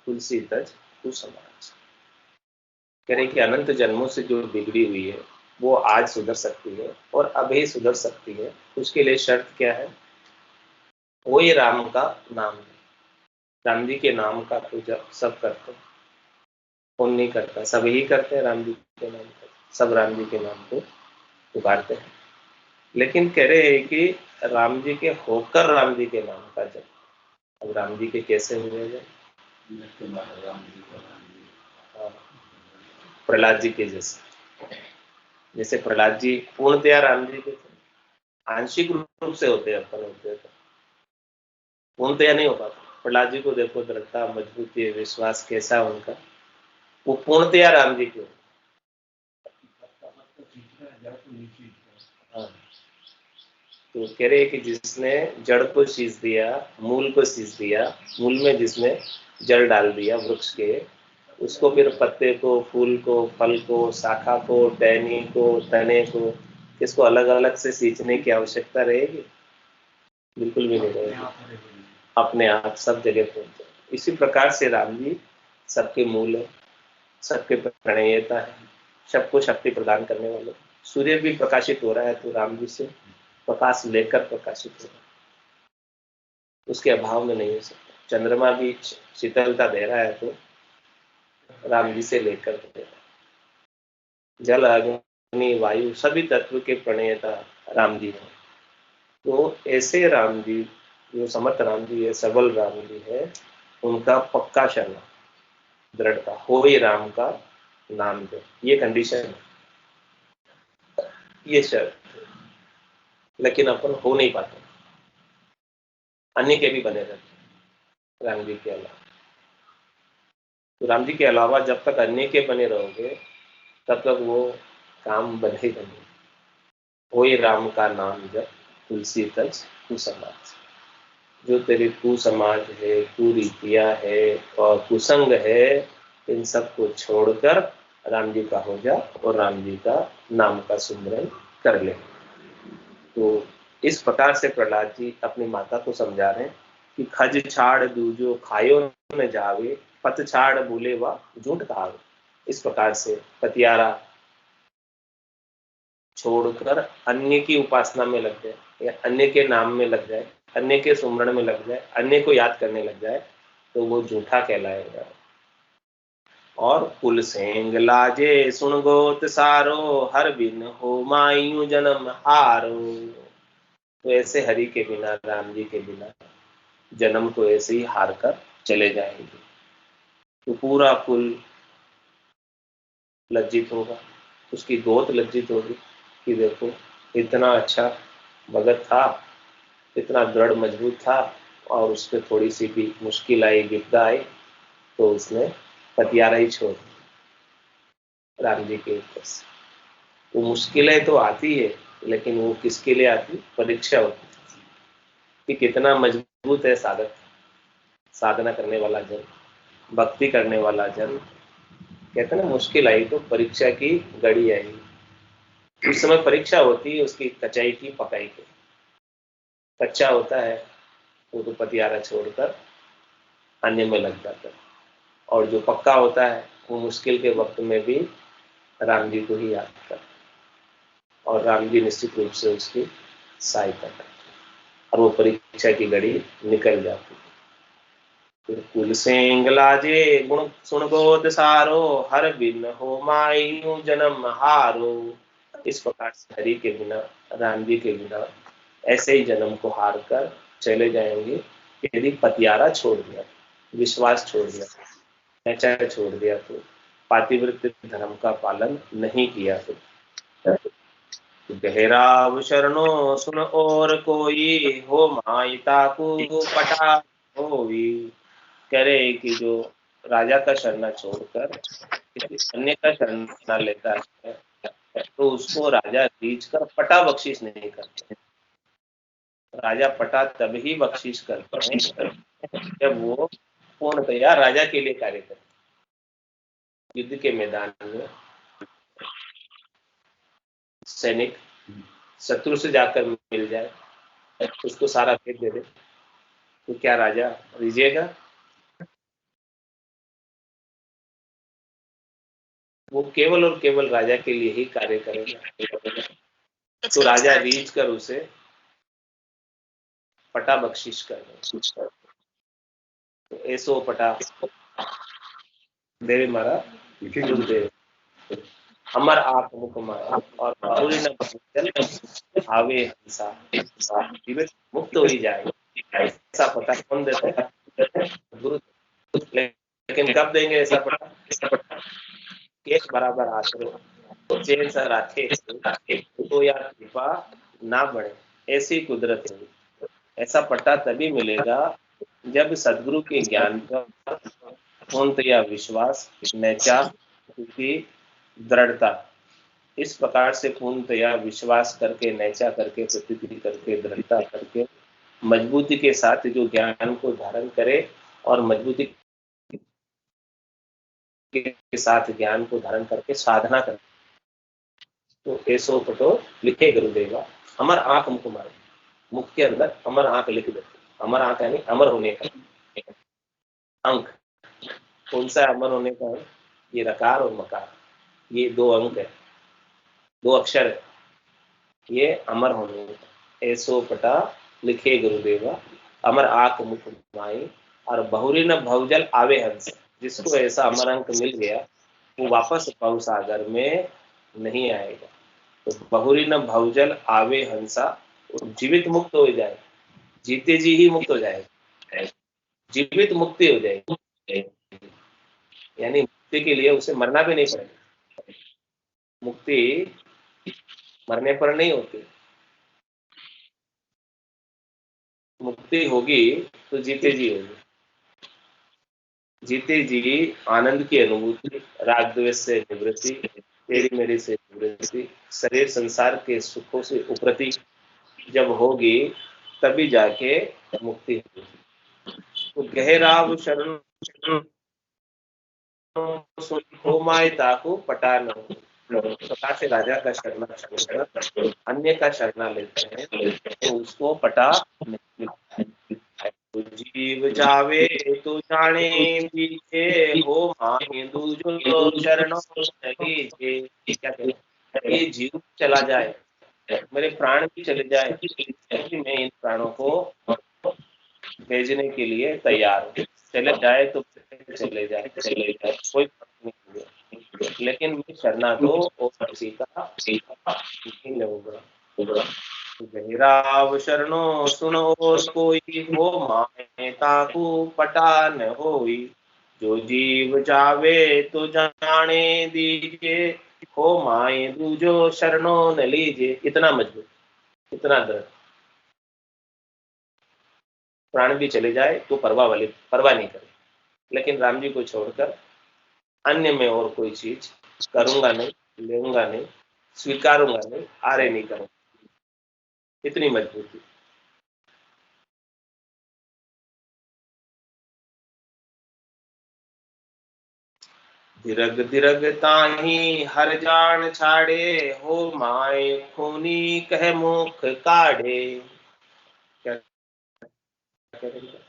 तुलसी तज तू समाज। कह रहे कि अनंत जन्मों से जो बिगड़ी हुई है वो आज सुधर सकती है और अभी सुधर सकती है। उसके लिए शर्त क्या है? वही राम का नाम है। राम जी के नाम का पूजा सब करते हैं, कौन नहीं करता? सब ही करते हैं राम जी के नाम का, सब राम जी के नाम को पुकारते हैं। लेकिन कह रहे हैं कि राम जी के होकर राम जी के नाम का जप। अब राम जी के कैसे हुए जब? प्रहलाद जी के जैसे। जैसे प्रहलाद जी पूर्णतया राम जी के थे, आंशिक रूप से होते अपन होते थे, पूर्णतया नहीं हो पाता। प्रहलाद जी को देखो, दृढ़ता, मजबूती, विश्वास कैसा उनका, वो पूर्णतया राम जी के। हाँ। तो कह रहे कि जिसने जड़ को सींच दिया, मूल को सींच दिया, मूल में जिसने जड़ डाल दिया वृक्ष के, उसको फिर पत्ते को, फूल को, फल को, शाखा को, टहनी को, तने को, इसको अलग अलग से सींचने की आवश्यकता रहेगी? बिल्कुल भी नहीं रहेगी। अपने आप सब जगह पहुंच जाए। इसी प्रकार से राम जी सबके मूल है, सबके प्रणेयता है, सबको शक्ति प्रदान करने वाले। सूर्य भी प्रकाशित हो रहा है तो राम जी से प्रकाश लेकर प्रकाशित हो रहा है, उसके अभाव में नहीं हो सकता। चंद्रमा भी शीतलता दे रहा है तो राम जी से लेकर दे रहा है। जल, अग्नि, वायु सभी तत्व के प्रणेयता राम जी है। तो ऐसे राम जी, जो समर्थ राम जी है, सबल राम जी है, उनका पक्का शरण, दृढ़ता, हो ही राम का नाम दे, ये कंडीशन है, ये शर्त। लेकिन अपन हो नहीं पाते, अन्य के भी बने रहते राम जी के अलावा। तो राम जी के अलावा जब तक अन्य के बने रहोगे तब तक वो काम बनेगा नहीं। वही राम का नाम जब तुलसी तज कुसमाज। जो तेरे कुसमाज है, कुरीतियां है और कुसंग है, इन सबको छोड़कर राम जी का हो जा और राम जी का नाम का सुमरन कर ले। तो इस प्रकार से प्रहलाद जी अपनी माता को समझा रहे हैं कि खज छाड़ दूजो खायो न जावे, पत छाड़ बोले व झूठ कहावे। इस प्रकार से पतियारा छोड़कर अन्य की उपासना में लग जाए या अन्य के नाम में लग जाए, अन्य के सुमरण में लग जाए, अन्य को याद करने लग जाए, तो वो झूठा कहलाएगा। और कुल सेंग लाजे सुन गोत सारो, हर बिन हो मायू जन्म हारो। तो ऐसे हरि के बिना, राम जी के बिना जन्म को ऐसे ही हार कर चले जाएंगे। तो पूरा कुल लज्जित होगा, उसकी गोत लज्जित होगी कि देखो इतना अच्छा भगत था, इतना दृढ़ मजबूत था, और उस पर थोड़ी सी भी मुश्किल आई, विपदा आई, तो उसने पतियारा ही छोड़ दिया राम जी के ऊपर से। वो मुश्किलें तो आती है, लेकिन वो किसके लिए आती? परीक्षा होती कि कितना मजबूत है साधक, साधना करने वाला जन, भक्ति करने वाला जन। कहते हैं ना, मुश्किल आई तो परीक्षा की घड़ी आई। उस समय परीक्षा होती है उसकी कचाई की, पकाई की। कच्चा होता है वो तो पतियारा छोड़कर अन्य में लग जाता है, और जो पक्का होता है वो मुश्किल के वक्त में भी राम जी को ही याद करता है, और राम जी निश्चित रूप से उसकी सहायता करते हैं, और वो परीक्षा की घड़ी निकल जाती है। फिर कुल सेंग लाजे गुण सुन गोद सारो, हर बिन हो मायू जन्म हारो। इस प्रकार से हरि के बिना, राम जी के बिना ऐसे ही जन्म को हार कर चले जाएंगे यदि पतियारा छोड़ दिया, विश्वास छोड़ दिया, नैचर छोड़ दिया, तो पातिव्रत्य धर्म का पालन नहीं किया। तो गहरा शरणो सुन और कोई, हो मायता को पटा होवी। कह रहे कि जो राजा का शरणा छोड़कर किसी अन्य का शरणा लेता है तो उसको राजा रीझ कर पटा बख्शिश नहीं करते। राजा पटा तभी बख्शिश करते हैं जब वो पूर्णतया राजा के लिए कार्य करे। युद्ध के मैदान में सैनिक शत्रु से जाकर मिल जाए, उसको सारा भेद दे दे, तो क्या राजा रिझेगा? वो केवल और केवल राजा के लिए ही कार्य करेगा। तो राजा रीझ कर उसे पटा बख्शिश कर दे। तो ऐसो पटा देवे मारा गुरुदेव अमर आप मुख मारा और बहुरी न बहुजन आवे हंसा जीवित मुक्त हो ही जाए। ऐसा पता कौन देता है? गुरु। लेकिन कब देंगे ऐसा पता? एक बराबर आश्रय चैन सा राखे तो या कृपा ना बढ़े, ऐसी कुदरत है। ऐसा पट्टा तभी मिलेगा जब सदगुरु के ज्ञान पर पूर्णतया विश्वास, नैचा की दृढ़ता, इस प्रकार से पूर्णतया विश्वास करके, नैचा करके, प्रतीति करके, दृढ़ता करके, मजबूती के साथ जो ज्ञान को धारण करे और मजबूती के साथ ज्ञान को धारण करके साधना करे। तो ऐसो पटो लिखे गुरुदेवा अमर आंख मुख मारे। मुख के अंदर अमर आंख लिख दे। अमर आंख यानी अमर होने का अंक। कौन सा अमर होने का है? ये रकार और मकार, ये दो अंक है, दो अक्षर है, ये अमर होने का। ऐसो पटा लिखे गुरुदेवा अमर आंख मुख माई और बहुरी न भवजल आवे हंस। जिसको ऐसा अमर अंक मिल गया वो वापस भव सागर में नहीं आएगा। तो बहुरी न भवजल आवे हंसा, जीवित मुक्त हो जाए, जीते जी ही मुक्त हो जाएगा, जीवित मुक्ति हो जाएगी। यानी मुक्ति के लिए उसे मरना भी नहीं पड़ेगा। मुक्ति मरने पर नहीं होती, मुक्ति होगी तो जीते जी होगी। जीते जी आनंद की अनुभूति, राग द्वेष से निवृत्ति, तेरी मेरी से निवृत्ति, शरीर संसार के सुखों से उपरति जब होगी तभी जाके मुक्ति होगी। तो गहराव शरण हो माए ताकू पटा न हो। प्रकार से राजा का शरणा छोड़कर अन्य का शरणा लेते हैं तो उसको पटा नहीं मिलता है। तो जीव जावे तो जाने पीछे हो माए दूजो शरणों लीजे। क्या कहते हैं? ये जीव चला जाए, मेरे प्राण भी चले जाए, मैं इन प्राणों को भेजने के लिए तैयार हूँ। चले जाए तो चले जाए, कोई फर्क नहीं है। लेकिन मैं शरणा तो और किसी का नहीं लूंगा। गहराव शरणो सुनो और कोई हो माए ताकू पटा न होई। जो जीव जावे तो जाने दीजिए, हो माए दूजो शरणो न लीजिए। इतना मजबूत, इतना दृढ़। प्राण भी चले जाए तो परवाह नहीं करे, लेकिन राम जी को छोड़कर अन्य में और कोई चीज करूंगा नहीं, लेऊंगा नहीं, स्वीकारूंगा नहीं, आरे नहीं करूंगा। इतनी मजबूती। दिरग दिरग ताही हर जान छाड़े, हो माए खूनी कह मुख काढ़े। क्या करेंगे?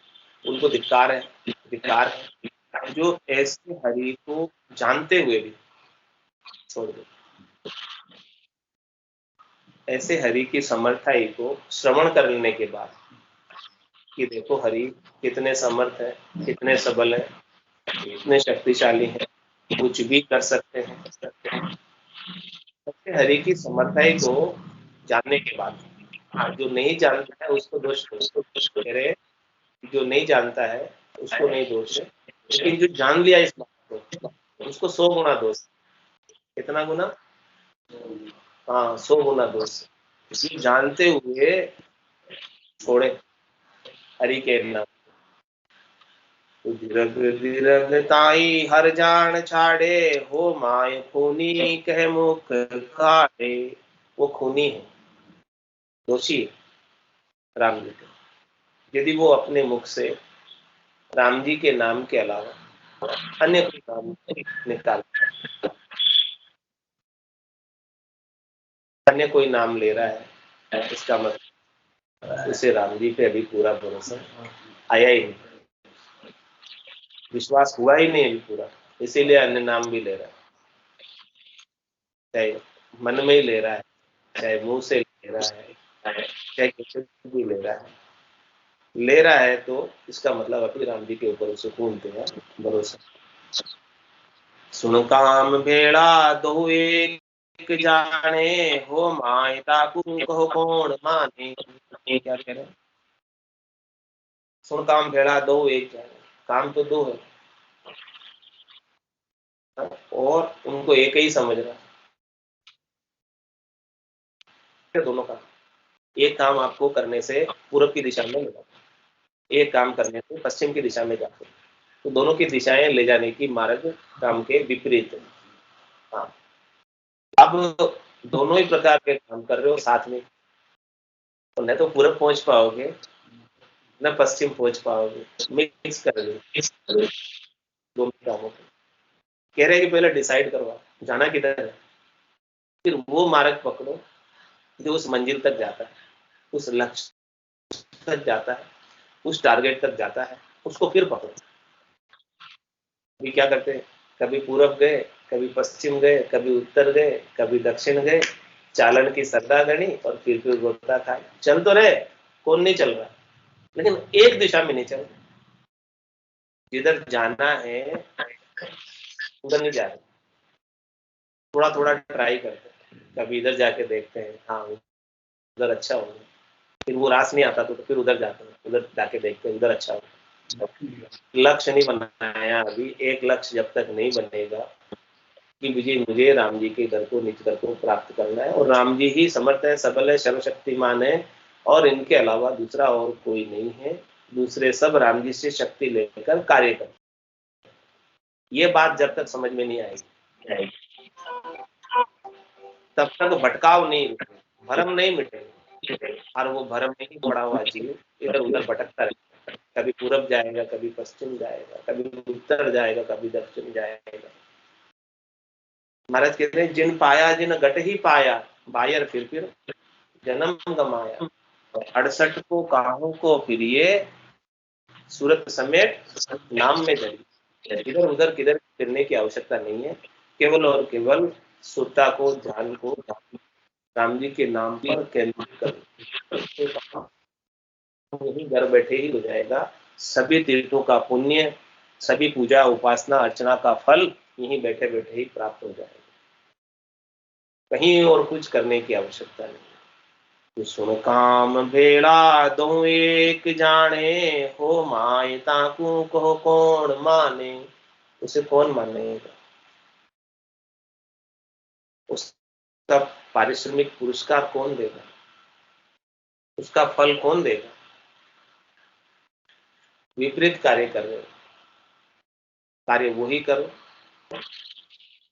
उनको धिक्कार है, धिक्कार है जो ऐसे हरि को जानते हुए भी छोड़ दे। ऐसे हरि की समर्थाई को श्रवण करने के बाद कि देखो हरि कितने समर्थ है, कितने सबल है, कितने शक्तिशाली है, कुछ भी कर सकते हैं। ऐसे हरि की समर्थाई को जानने के बाद, हाँ, जो नहीं जानता है उसको दोष कह रहे, जो नहीं जानता है उसको नहीं दोष है, लेकिन जो जान लिया इस बात को उसको 100 गुना दोष। कितना गुना? हाँ, 100 गुना दोष। जानते हुए छोड़े हरि के नाम। तो धीरग धीरग ताई हर जान छाड़े, हो माय खूनी कह मुख काढ़े। वो खूनी है, दोषी है राम जी के। यदि वो अपने मुख से राम जी के नाम के अलावा अन्य कोई नाम निकाल, अन्य कोई नाम ले रहा है, इसका मतलब उसे राम जी पे अभी पूरा भरोसा आया ही नहीं, विश्वास हुआ ही नहीं अभी पूरा, इसीलिए अन्य नाम भी ले रहा है। चाहे मन में ही ले रहा है, चाहे मुंह से ले रहा है, चाहे किसी भी ले रहा है तो इसका मतलब अभी राम जी के ऊपर सुकून थे, भरोसा। सुन काम भेड़ा दो एक जाने, हो माय ताकू कहो कौन माने। क्या कह रहे हैं? सुन काम भेड़ा दो एक जाने, काम तो दो है और उनको एक ही समझ रहा है। दोनों काम, एक काम आपको करने से पूरब की दिशा में ले जाते, एक काम करने से पश्चिम की दिशा में जाते, तो दोनों की दिशाएं ले जाने की मार्ग काम के विपरीत है। हाँ, अब दोनों ही प्रकार के काम कर रहे हो साथ में, तो न तो पूरब पहुंच पाओगे न पश्चिम पहुंच पाओगे, मिक्स कर रहे हो दोनों कामों को। कह रहे हैं कि पहले डिसाइड करवाओ जाना किधर है, फिर वो मार्ग पकड़ो जो उस मंजिल तक जाता है, उस लक्ष्य तक जाता है, उस टारगेट तक जाता है, उसको फिर पकड़ो। अभी क्या करते हैं, कभी पूरब गए, कभी पश्चिम गए, कभी उत्तर गए, कभी दक्षिण गए, चालन की श्रद्धा गणी और फिर गोता खाए। चल तो रहे, कौन नहीं चल रहा, लेकिन एक दिशा में नहीं चल रहा। जिधर जाना है उधर नहीं जा रहे, थोड़ा थोड़ा ट्राई करते हैं, कभी इधर जाके देखते हैं, हाँ उधर अच्छा होगा, फिर वो रास नहीं आता तो फिर उधर जाते हैं, उधर जाके देखते हैं उधर अच्छा होगा। लक्ष्य नहीं बनाया अभी, एक लक्ष्य जब तक नहीं बनेगा कि मुझे राम जी के घर को निज घर को प्राप्त करना है, और राम जी ही समर्थ है, सबल है, सर्वशक्तिमान है, और इनके अलावा दूसरा और कोई नहीं है, दूसरे सब राम जी से शक्ति लेकर कार्य कर। ये बात जब तक समझ में नहीं आएगी तब तक भटकाव नहीं रुकेगा, भरम नहीं मिटेगा, और वो भरम में ही पड़ा हुआ जीव इधर उधर भटकता रहेगा, कभी पूरब जाएगा, कभी पश्चिम जाएगा, कभी उत्तर जाएगा, कभी दक्षिण जाएगा। महाराज कहते हैं जिन पाया जिन गट ही पाया, बायर फिर जन्म गमाया, 68 को काहों को फिरिए, सूरत समेत नाम में जड़ी। इधर उधर किधर फिरने की आवश्यकता नहीं है, केवल और केवल सुरता को, ध्यान को राम जी के नाम पर केंद्रित कर, यही घर बैठे ही हो जाएगा। सभी तीर्थों का पुण्य, सभी पूजा उपासना अर्चना का फल यहीं बैठे बैठे ही प्राप्त हो जाएगा, कहीं और कुछ करने की आवश्यकता नहीं। तो सुन काम भेड़ा दो एक जाने, हो माय ताकू कहो कौन माने। उसे कौन मानेगा, उसका पारिश्रमिक पुरस्कार कौन देगा, उसका फल कौन देगा। विपरीत कार्य कर रहे हो, कार्य वही करो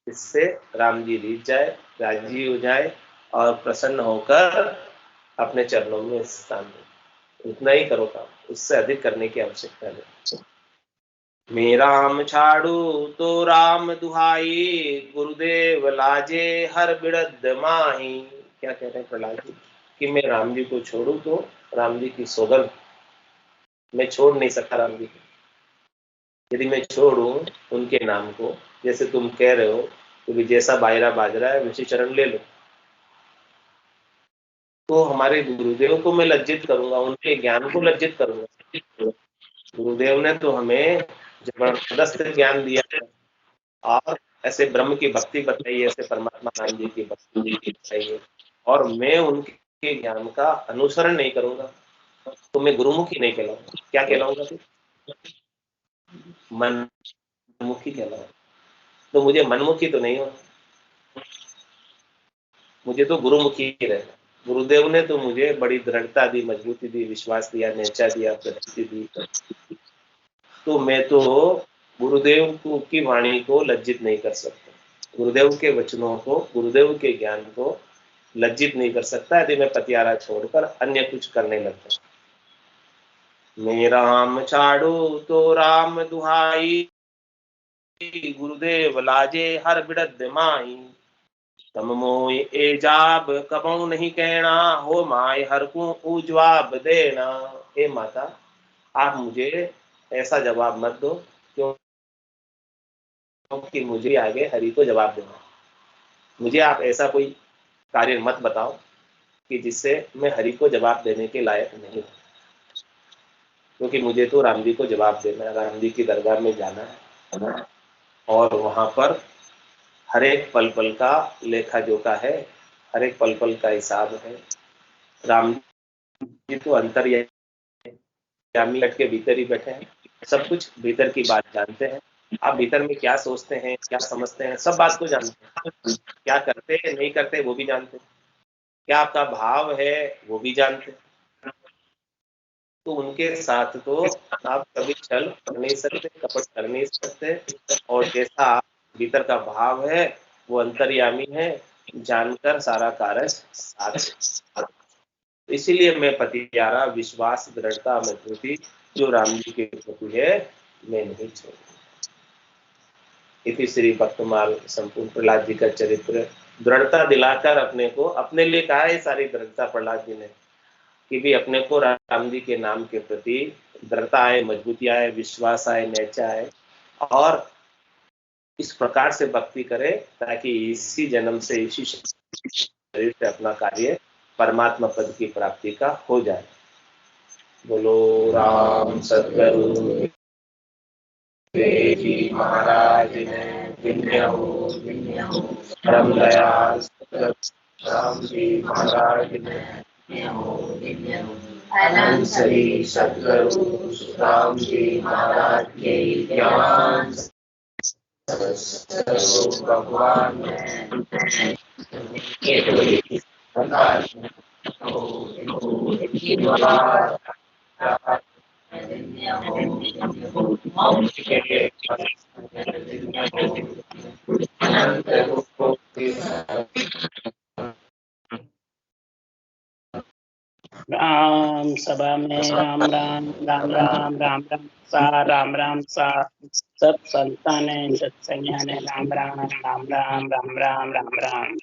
इससे राम जी रीझ जाए, राजी हो जाए और प्रसन्न होकर अपने चरणों में स्थान दे। उतना ही करो काम, उससे अधिक करने की आवश्यकता नहीं। मैं राम छाड़ू तो राम दुहाई, गुरुदेव लाजे हर बिड़द माही। क्या कहते हैं प्रहलाद जी कि मैं राम जी को छोड़ू तो राम जी की सौगंध, मैं छोड़ नहीं सकता राम जी को। यदि मैं छोड़ू उनके नाम को, जैसे तुम कह रहे हो कि जैसा बायरा बाज रहा है वैसे चरण ले लो, तो हमारे गुरुदेव को मैं लज्जित करूंगा, उनके ज्ञान को लज्जित करूंगा। गुरुदेव ने तो हमें जबरदस्त ज्ञान दिया है, और ऐसे ब्रह्म की भक्ति बताई है, ऐसे परमात्मा राम जी की भक्ति बताई है, और मैं उनके ज्ञान का अनुसरण नहीं करूंगा तो मैं गुरुमुखी नहीं कहलाऊंगा। क्या कहलाऊंगा फिर? मनमुखी कहलाऊंगा। तो मुझे मनमुखी तो नहीं हो, मुझे तो गुरुमुखी ही रहना। गुरुदेव ने तो मुझे बड़ी दृढ़ता दी, मजबूती दी, विश्वास दिया, निश्चय दिया, प्रतीति दी, तो मैं तो गुरुदेव की वाणी को लज्जित नहीं कर सकता, गुरुदेव के वचनों को, गुरुदेव के ज्ञान को लज्जित नहीं कर सकता यदि मैं पतियारा छोड़कर अन्य कुछ करने लगता। मैं राम छाड़ू तो राम दुहाई, गुरुदेव लाजे हर बिड़द माही। तम मोय ए जाब कबहू नहीं कहना, हो माय हर को ऊ जवाब देना। हे माता, आप मुझे ऐसा जवाब मत दो क्योंकि मुझे आगे हरि को जवाब देना। मुझे आप ऐसा कोई कार्य मत बताओ कि जिससे मैं हरि को जवाब देने के लायक नहीं हूँ, क्योंकि मुझे तो राम जी को जवाब देना है, राम जी की दरगाह में जाना है और वहाँ पर हर एक पल पल का लेखा जोखा है, हर एक पल पल का हिसाब है। राम जी तो अंतर्यामी लट के भीतर ही बैठे हैं, सब कुछ भीतर की बात जानते हैं। आप भीतर में क्या सोचते हैं, क्या समझते हैं, सब बात को जानते हैं। क्या करते हैं नहीं करते वो भी जानते हैं, क्या आपका भाव है वो भी जानते हैं। तो उनके साथ तो आप कभी छल कर नहीं सकते, कपट कर नहीं सकते, और जैसा आप भीतर का भाव है वो अंतर्यामी है, जानकर सारा कार्य साथ। इसीलिए मैं पतियारा विश्वास दृढ़ता मजबूती जो राम जी के प्रति है मैं नहीं छोड़ूंगा। इति श्री भक्तमाल संपूर्ण प्रहलाद जी का चरित्र दृढ़ता दिलाकर अपने को, अपने लिए कहा है सारी दृढ़ता प्रहलाद जी ने कि भी अपने को राम जी के नाम के प्रति दृढ़ता आए, मजबूती आए, विश्वास आए, नेचा आए, और इस प्रकार से भक्ति करे ताकि इसी जन्म से, इसी शरीर से अपना कार्य परमात्मा पद की प्राप्ति का हो जाए। बोलो राम सतगुरु देव जी महाराज ने विनय हो परम दयाल सतगुरु राम जी महाराज ने अनंत श्री सतगुरु सुखराम जी महाराज के ज्ञान भगवान राम सभा में राम राम राम राम राम राम सा राम राम सा सब संतान सत्संग राम राम राम राम राम राम राम राम।